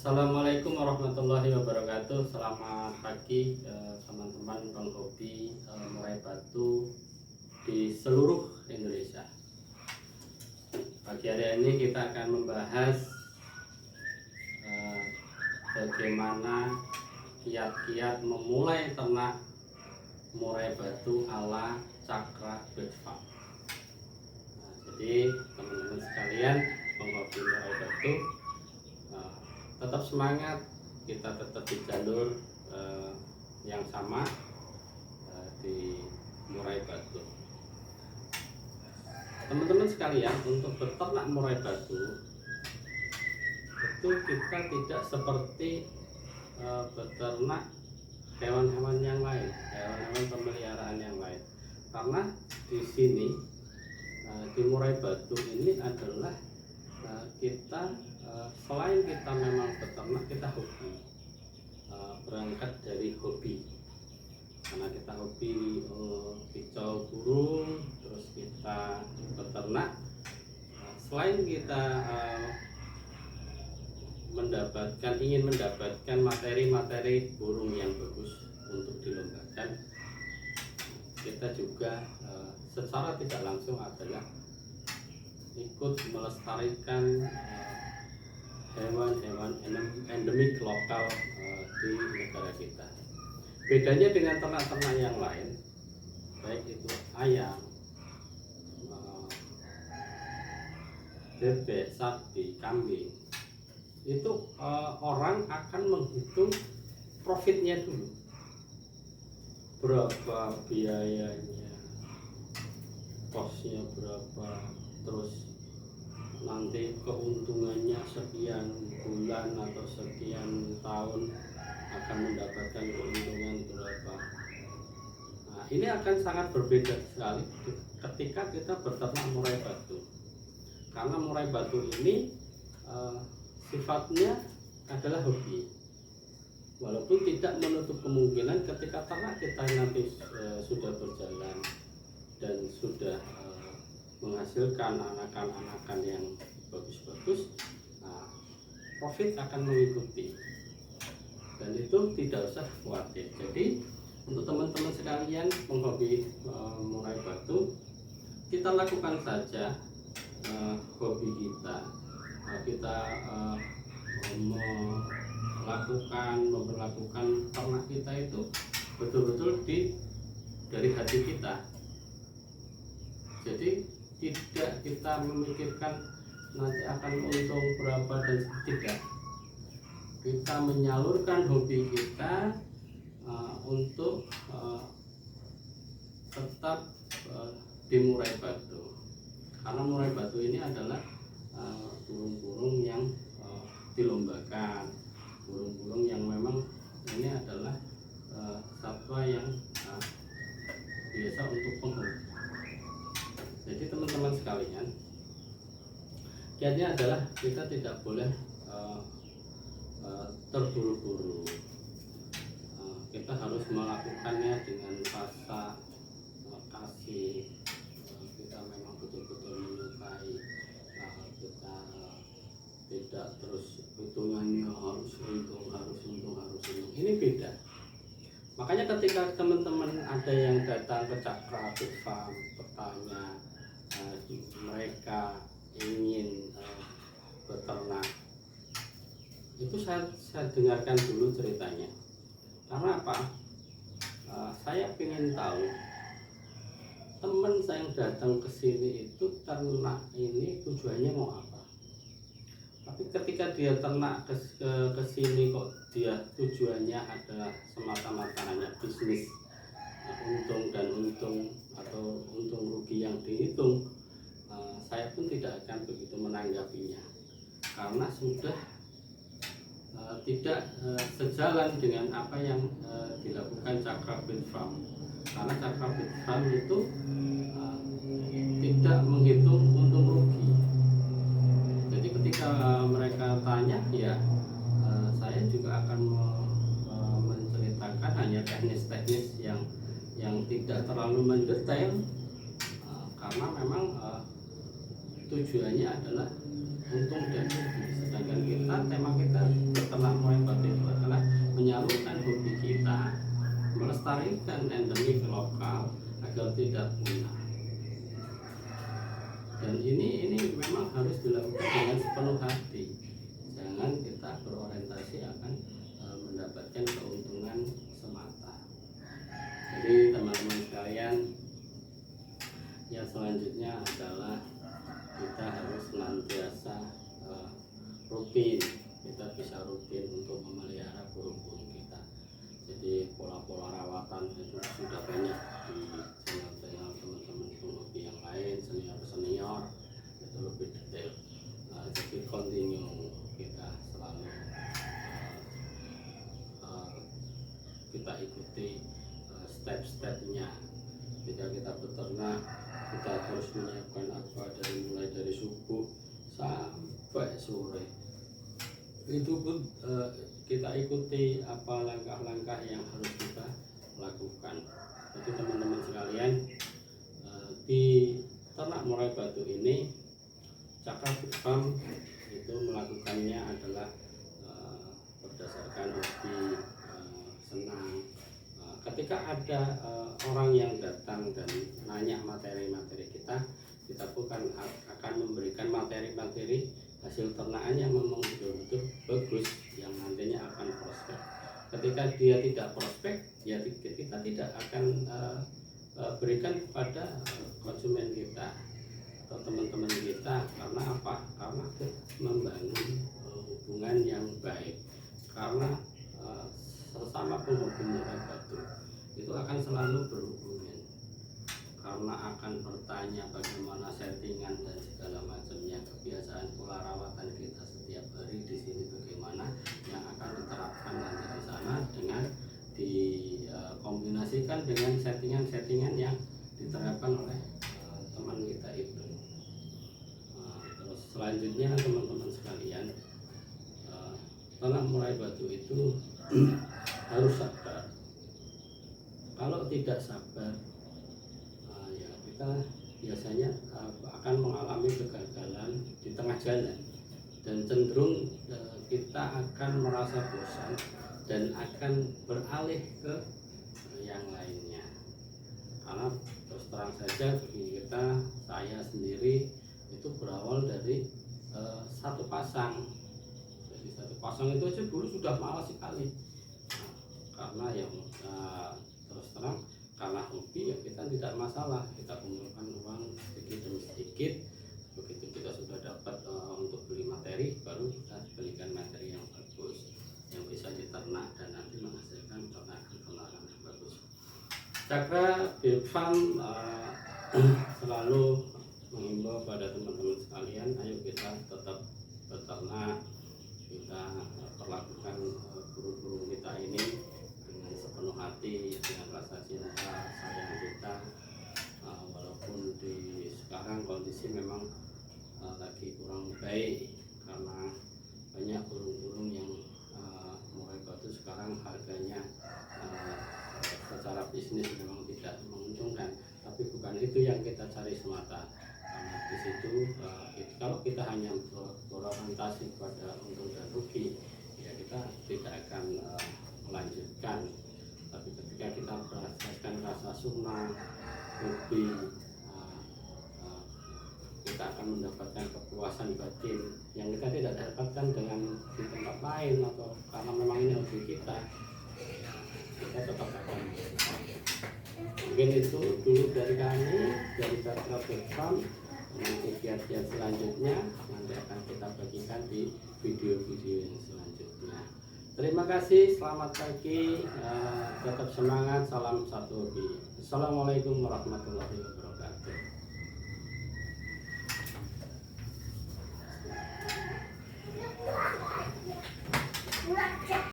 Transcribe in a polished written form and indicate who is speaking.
Speaker 1: Assalamualaikum warahmatullahi wabarakatuh. Selamat pagi teman-teman penghobi murai batu di seluruh Indonesia. Pagi hari ini kita akan membahas bagaimana kiat-kiat memulai ternak murai batu ala Cakra Bird Farm. Jadi teman-teman sekalian penghobi murai batu, tetap semangat, kita tetap di jalur yang sama di murai batu. Teman-teman sekalian, untuk beternak murai batu itu kita tidak seperti beternak hewan-hewan yang lain, hewan-hewan pemeliharaan yang lain. Karena di sini di murai batu ini adalah kita selain kita memang beternak, kita hobi, berangkat dari hobi, karena kita hobi kicau burung, terus kita beternak. Selain kita ingin mendapatkan materi-materi burung yang bagus untuk dilombakan, kita juga secara tidak langsung adalah ikut melestarikan hewan-hewan endemik lokal di negara kita. Bedanya dengan ternak-ternak yang lain, baik itu ayam, bebek, sapi, kambing, itu orang akan menghitung profitnya dulu, berapa biayanya, kosnya berapa, terus nanti keuntungannya sekian bulan atau sekian tahun akan mendapatkan keuntungan berapa. Nah, ini akan sangat berbeda sekali ketika kita beternak murai batu, karena murai batu ini sifatnya adalah hobi. Walaupun tidak menutup kemungkinan ketika ternak kita nanti sudah berjalan dan sudah menghasilkan anakan-anakan yang bagus-bagus, nah, profit akan mengikuti, dan itu tidak usah khawatir. Jadi untuk teman-teman sekalian penghobi murai batu, kita lakukan saja hobi kita, kita memperlakukan ternak kita itu betul-betul dari hati kita. Jadi tidak kita memikirkan nanti akan untung berapa dan tidak. Kita menyalurkan hobi kita untuk tetap di murai batu, karena murai batu ini adalah burung-burung yang dilombakan, burung-burung yang memang ini adalah satwa yang biasa untuk penghobi. Jadi teman-teman sekalian, kiatnya adalah kita tidak boleh terburu-buru. Kita harus melakukannya dengan rasa kasih. Kita memang betul-betul menyukai. Kita tidak terus hitungannya harus untung. Ini beda. Makanya ketika teman-teman ada yang datang ke Cakra Bird Farm bertanya, mereka ingin beternak, itu saya dengarkan dulu ceritanya. Karena apa? Saya ingin tahu teman saya yang datang ke sini itu ternak ini tujuannya mau apa. Tapi ketika dia ternak ke sini kok dia tujuannya adalah semata-mata hanya bisnis, untung atau untung rugi yang dihitung, saya pun tidak akan begitu menanggapinya, karena sudah tidak sejalan dengan apa yang dilakukan Cakra Bird Farm. Karena Cakra Bird Farm itu tidak menghitung untung rugi. Jadi ketika mereka tanya, ya saya juga akan menceritakan hanya teknis-teknis yang tidak terlalu mendetail, karena memang tujuannya adalah untung dan rugi. kebaikan kita, tema kita beternak mulai batu itu adalah menyalurkan hobi kita, melestarikan endemik lokal agar tidak punah. Dan ini memang harus dilakukan dengan sepenuh hati. Jangan kita berorientasi akan mendapatkan keuntungan semata. Jadi teman-teman sekalian, yang selanjutnya adalah kita harus senantiasa rutin. Kita bisa rutin untuk memelihara burung-burung kita. Jadi pola-pola rawatan itu sudah banyak di channel-channel teman-teman hobi yang lain, senior itu lebih detail. Jadi continue kita selalu kita ikuti step-stepnya. Jika kita beternak, kita terus menyiapkan apa mulai dari subuh sampai sore. Itu pun kita ikuti apa langkah-langkah yang harus kita lakukan. Jadi teman-teman sekalian, di ternak murai batu ini Cakra Farm itu melakukannya adalah berdasarkan hobi, senang. Ketika ada orang yang datang dan nanya materi-materi kita pun akan memberikan materi-materi hasil ternakan yang memang betul-betul bagus, yang nantinya akan prospek. Ketika dia tidak prospek, ya kita tidak akan berikan kepada konsumen kita atau teman-teman kita. Karena apa? Karena membangun hubungan yang baik. Karena sesama penghobi murai batu itu akan selalu berhubungan, karena akan bertanya bagaimana settingan dan segala macamnya, kebiasaan pola rawatan kita setiap hari di sini bagaimana, yang akan diterapkan nanti di sana dengan dikombinasikan dengan settingan-settingan yang diterapkan oleh teman kita itu. Terus selanjutnya teman-teman sekalian, ternak murai batu itu harus sabar. Kalau tidak sabar, ya kita biasanya akan mengalami kegagalan di tengah jalan, dan cenderung kita akan merasa bosan dan akan beralih ke yang lainnya. Karena terus terang saja bagi kita, saya sendiri itu berawal dari satu pasang. Jadi satu pasang itu aja dulu sudah malas sekali. Karena yang terus terang, karena hobi ya kita tidak masalah, kita kumpulkan uang sedikit demi sedikit. Begitu kita sudah dapat untuk beli materi, baru kita belikan materi yang bagus, yang bisa diternak dan nanti menghasilkan ternakan yang bagus. Cakra Farm selalu mengimbau pada teman-teman sekalian, ayo kita tetap beternak, kita perlakukan burung-burung kita ini dengan sepenuh hati, dengan rasa cinta sayang kita. Walaupun di sekarang kondisi memang lagi kurang baik, karena banyak burung-burung yang murai batu sekarang harganya secara bisnis memang tidak menguntungkan, tapi bukan itu yang kita cari semata. Karena di situ kalau kita hanya berorientasi pada untung dan rugi, ya kita tidak akan melanjutkan. Tapi ketika kita merasakan rasa sunnah, hobi, kita akan mendapatkan kepuasan batin yang kita tidak dapatkan dengan di tempat lain, atau karena memang ini hobi kita tetap akan. Mungkin itu dulu dari kami, dari Cakra Farm. Nanti kiat-kiat selanjutnya nanti akan kita bagikan di video-video yang selanjutnya. Terima kasih, selamat pagi, tetap semangat, salam satu hobi. Assalamualaikum warahmatullahi wabarakatuh.